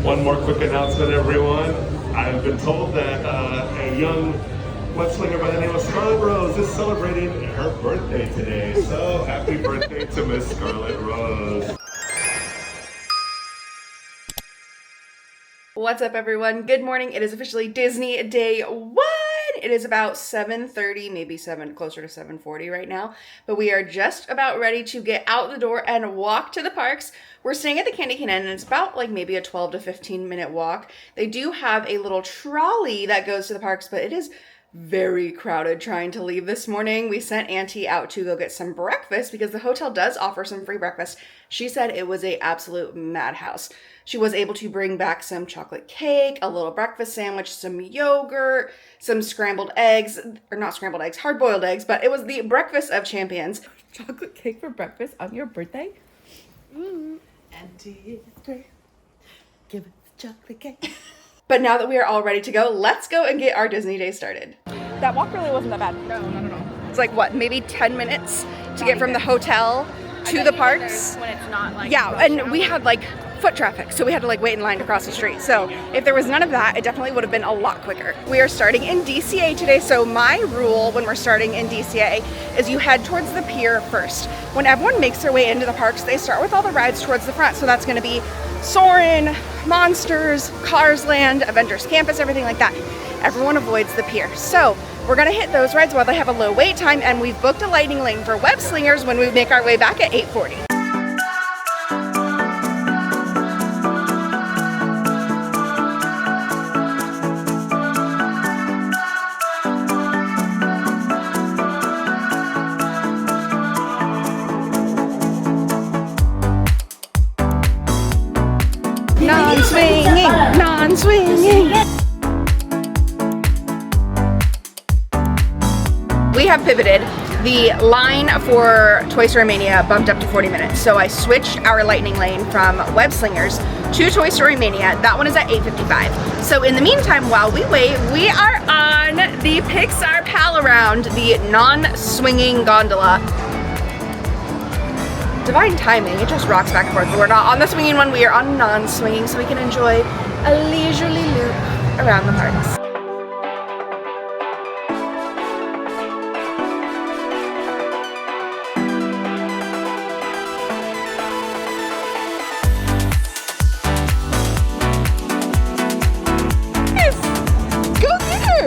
One more quick announcement, everyone. I've been told that a young web slinger by the name of Scarlett Rose is celebrating her birthday today. So happy birthday to Miss Scarlett Rose. What's up, everyone? Good morning. It is officially Disney Day 1. It is about 7:30, maybe closer to 7:40 right now. But we are just about ready to get out the door and walk to the parks. We're staying at the Candy Cane Inn, and it's about like maybe a 12 to 15 minute walk. They do have a little trolley that goes to the parks, but it is very crowded trying to leave this morning. We sent Auntie out to go get some breakfast because the hotel does offer some free breakfast. She said it was an absolute madhouse. She was able to bring back some chocolate cake, a little breakfast sandwich, some yogurt, some scrambled eggs, or not scrambled eggs, hard-boiled eggs, but it was the breakfast of champions. Chocolate cake for breakfast on your birthday? Auntie is great. Give it the chocolate cake. But now that we are all ready to go, let's go and get our Disney day started. That walk really wasn't that bad. No, not at all. It's like, what, maybe 10 minutes to get from the hotel to the parks? When it's not like and we had like foot traffic, so we had to like wait in line to cross the street. So if there was none of that, it definitely would have been a lot quicker. We are starting in DCA today, so my rule when we're starting in DCA is you head towards the pier first. When everyone makes their way into the parks, they start with all the rides towards the front, so that's going to be Soarin', Monsters, Cars Land, Avengers Campus, everything like that. Everyone avoids the pier. So we're gonna hit those rides while they have a low wait time, and we've booked a lightning lane for web slingers when we make our way back at 8:40. Non-swinging. We have pivoted. The line for Toy Story Mania bumped up to 40 minutes. So I switched our lightning lane from Web Slingers to Toy Story Mania. That one is at 8:55. So in the meantime, while we wait, we are on the Pixar Pal Around, the non-swinging gondola. Divine timing, it just rocks back and forth. We're not on the swinging one, we are on non-swinging, so we can enjoy a leisurely loop around the parks. Yes! Go get her!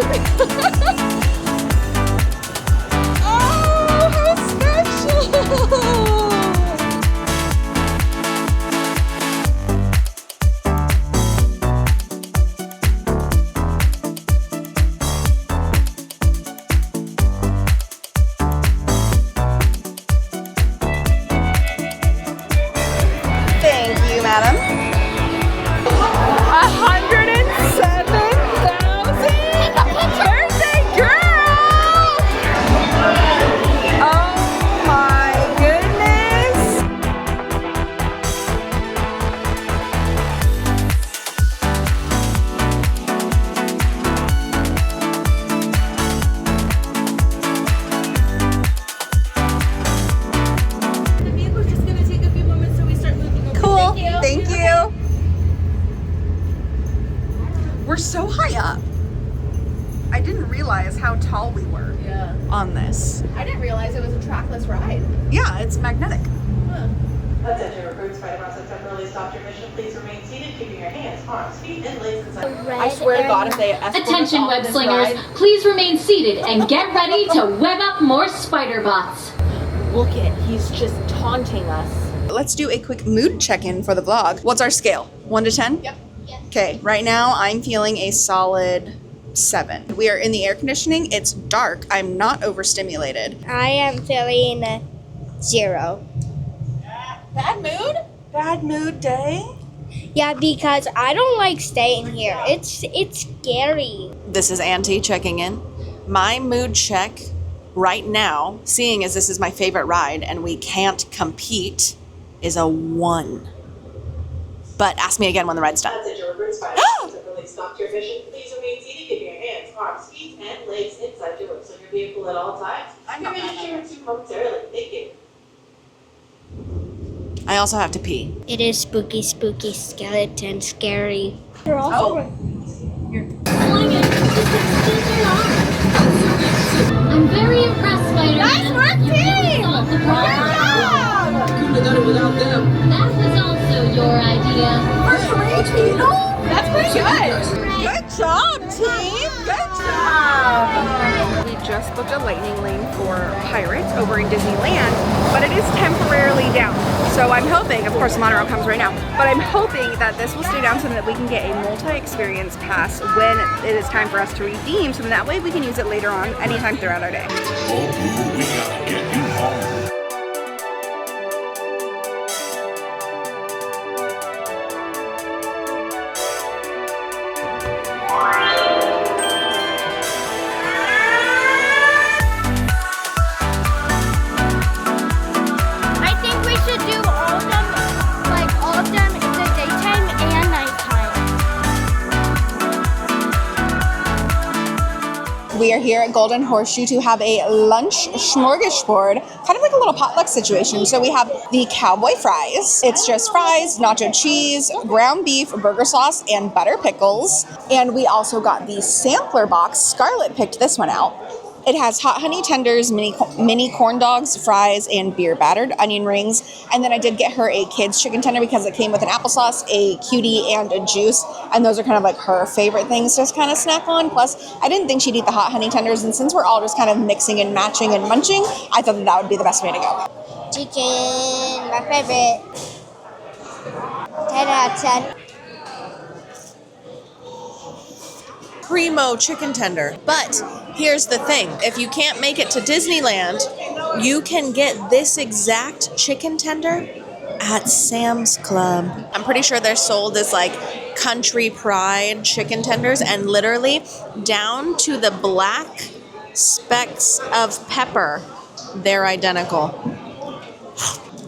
Oh, how special! Madam. 107,000 birthday girl! Oh my goodness! The vehicle's just gonna take a few moments so we start moving over. Cool. Thank you. We're so high up. I didn't realize how tall we were on this. I didn't realize it was a trackless ride. Yeah, it's magnetic. Attention recruits, Spider Mouse has temporarily stopped your mission. Please remain seated, keeping your hands, arms, feet, and legs inside. I swear to God, if they escort us Attention off web this slingers, ride, please remain seated and get ready to web up more spider bots. Look it, he's just taunting us. let's do a quick mood check-in for the vlog. What's our scale? 1 to 10? Yep. Okay, right now I'm feeling a solid 7. We are in the air conditioning. It's dark. I'm not overstimulated. I am feeling 0. Bad mood? Bad mood day? Yeah, because I don't like staying here. It's scary. This is Auntie checking in. My mood check right now, seeing as this is my favorite ride and we can't compete, is a 1. But ask me again when the ride's done. Stop your mission. Please remain seated. Keep your hands, arms, feet, and legs inside your whips on your vehicle at all times. I'm going to share it momentarily. Thank you. I also have to pee. It is spooky, spooky, skeleton, scary. I'm very impressed, Spider. Nice work, team! Couldn't have done it without them. That was also your idea. That's pretty good. Good job, team. Good job. We just booked a lightning lane for Pirates over in Disneyland, but it is temporarily down. So I'm hoping, of course, the monorail comes right now, but I'm hoping that this will stay down so that we can get a multi-experience pass when it is time for us to redeem, so that way we can use it later on, anytime throughout our day. Oh, boo, we gotta get you home. I think we should do all of them, like all of them in the daytime and nighttime. We are here at Golden Horseshoe to have a lunch smorgasbord, kind of like a little potluck situation. So we have the cowboy fries. It's just fries, nacho cheese, ground beef, burger sauce, and butter pickles. And we also got the sampler box. Scarlett picked this one out. It has hot honey tenders, mini corn dogs, fries, and beer battered onion rings. And then I did get her a kid's chicken tender because it came with an applesauce, a cutie, and a juice. And those are kind of like her favorite things to just kind of snack on. Plus, I didn't think she'd eat the hot honey tenders. And since we're all just kind of mixing and matching and munching, I thought that would be the best way to go. Chicken, my favorite. 10 out of 10. Primo chicken tender. But here's the thing. If you can't make it to Disneyland, you can get this exact chicken tender at Sam's Club. I'm pretty sure they're sold as like country pride chicken tenders, and literally down to the black specks of pepper, they're identical.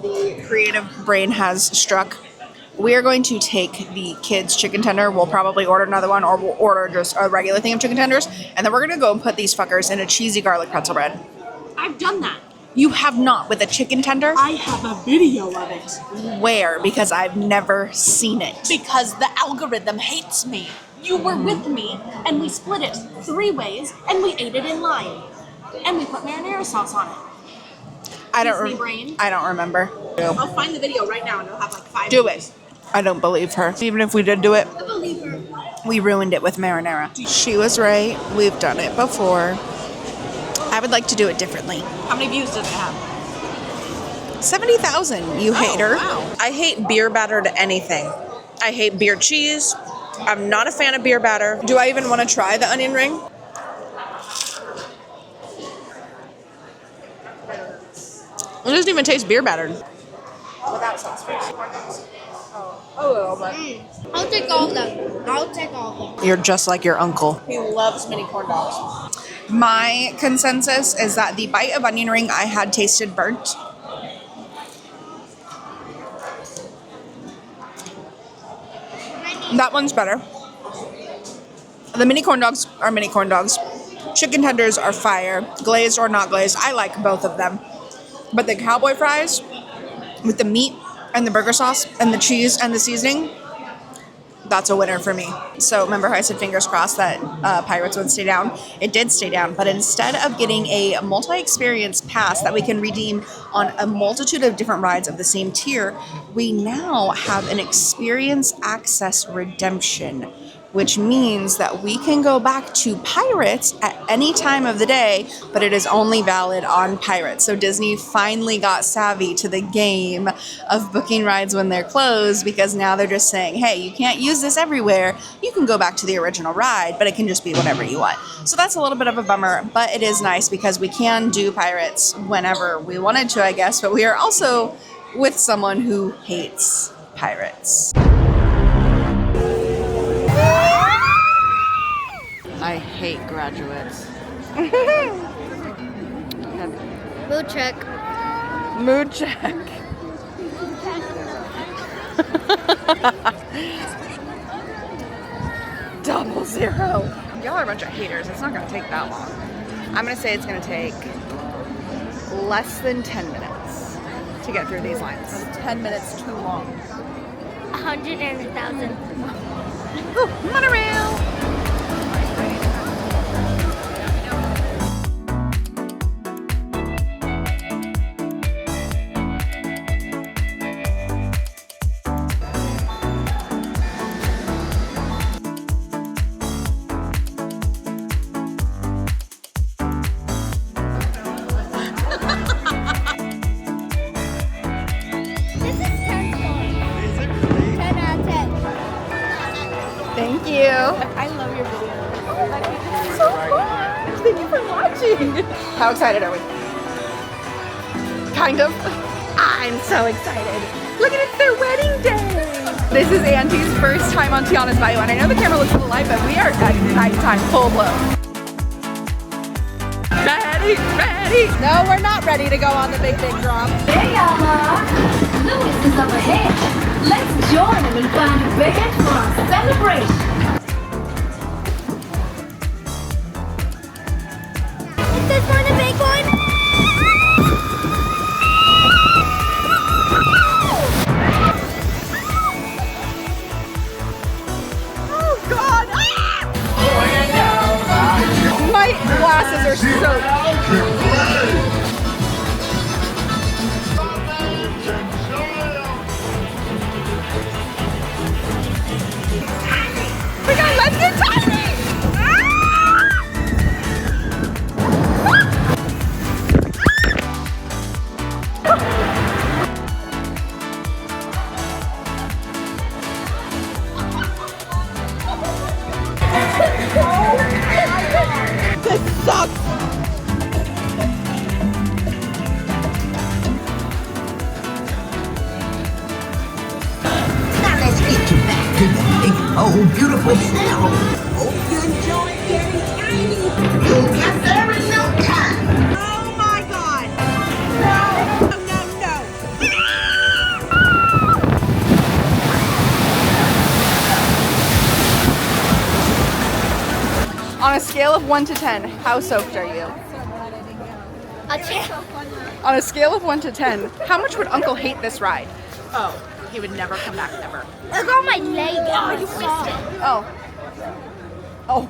The creative brain has struck. We are going to take the kids' chicken tender. We'll probably order another one, or we'll order just a regular thing of chicken tenders. And then we're going to go and put these fuckers in a cheesy garlic pretzel bread. I've done that. You have not with a chicken tender? I have a video of it. Where? Because I've never seen it. Because the algorithm hates me. You were with me, and we split it 3 ways, and we ate it in line. And we put marinara sauce on it. I Disney brain. don't remember. I'll find the video right now, and it'll have like 5 Do views. it. I don't believe her. Even if we did do it, I believe her. we ruined it with marinara. She was right. We've done it before. I would like to do it differently. How many views does it have? 70,000, you hater. wow. I hate beer battered anything. I hate beer cheese. I'm not a fan of beer batter. Do I even want to try the onion ring? It doesn't even taste beer battered. Without sauce first. A little bit. I'll take all of them. I'll take all of them. You're just like your uncle. He loves mini corn dogs. My consensus is that the bite of onion ring I had tasted burnt. That one's better. The mini corn dogs are mini corn dogs. Chicken tenders are fire. Glazed or not glazed, I like both of them. But the cowboy fries with the meat and the burger sauce and the cheese and the seasoning, that's a winner for me. So remember how I said fingers crossed that Pirates would stay down? It did stay down, but instead of getting a multi-experience pass that we can redeem on a multitude of different rides of the same tier, we now have an experience access redemption, which means that we can go back to Pirates at any time of the day, but it is only valid on Pirates. So Disney finally got savvy to the game of booking rides when they're closed, because now they're just saying, hey, you can't use this everywhere. You can go back to the original ride, but it can just be whatever you want. So that's a little bit of a bummer, but it is nice because we can do Pirates whenever we wanted to, I guess, but we are also with someone who hates Pirates. I hate graduates. Mood check. Mood check. Double zero. Y'all are a bunch of haters. It's not going to take that long. I'm going to say it's going to take less than 10 minutes. to get through these lines. 10 minutes too long. 100 and 1,000. Ooh, monorail! This is 10 stars. 10 out of 10. Thank you. I love your video. So much. Thank you for watching. How excited are we? Kind of. I'm so excited. Look at it, it's their wedding day. This is Auntie's first time on Tianas Bayou, and I know the camera looks a little light, but we are at nighttime, full blow. Ready, ready. No, we're not ready to go on the big drop. Hey, Louis is up ahead. Let's join him and find a bed for our celebration. Is this one a big one? Oh God! My glasses are soaked. We got Let's Get Tiny! This sucks! Now let's get you back to the big, oh, beautiful self. Hope you enjoy getting tiny. You'll get there in no time. Oh my God. No, no, no. On a scale of 1 to 10, how soaked are you? A 10. On a scale of 1 to 10, how much would Uncle hate this ride? Oh, he would never come back ever. Look on my leg. Oh, you twisted. Oh. Oh.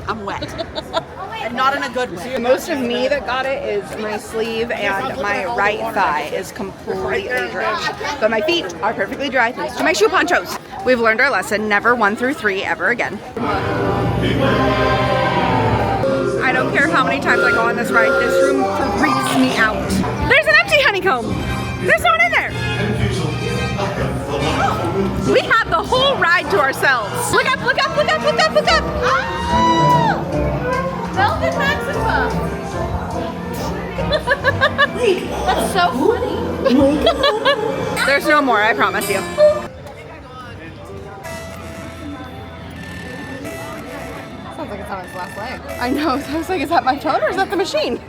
I'm wet. And not in a good way. Most of me that got it is my sleeve and my right thigh is completely drenched. But my feet are perfectly dry thanks to my shoe ponchos. We've learned our lesson, never 1 through 3 ever again. I don't care how many times I go on this ride, this room freaks me out. There's an empty honeycomb. There's no one in there. We have the whole ride to ourselves. Look up, look up, look up, look up, look up. Oh! Velvet Maxima. That's so funny. There's no more, I promise you. Sounds like it's on its last leg. I know, I was like, is that my phone or is that the machine?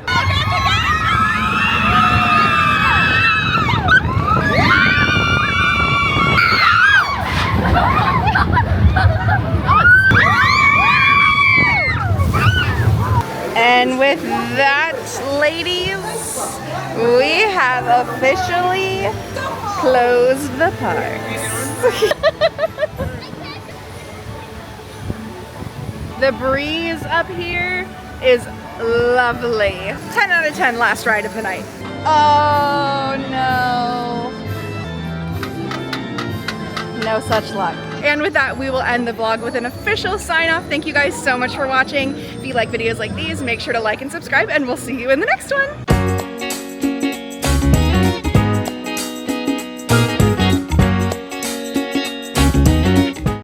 And with that, ladies, we have officially closed the parks. The breeze up here is lovely. 10 out of 10 last ride of the night. Oh no. No such luck. And with that, we will end the vlog with an official sign off. Thank you guys so much for watching. If you like videos like these, make sure to like and subscribe, and we'll see you in the next one.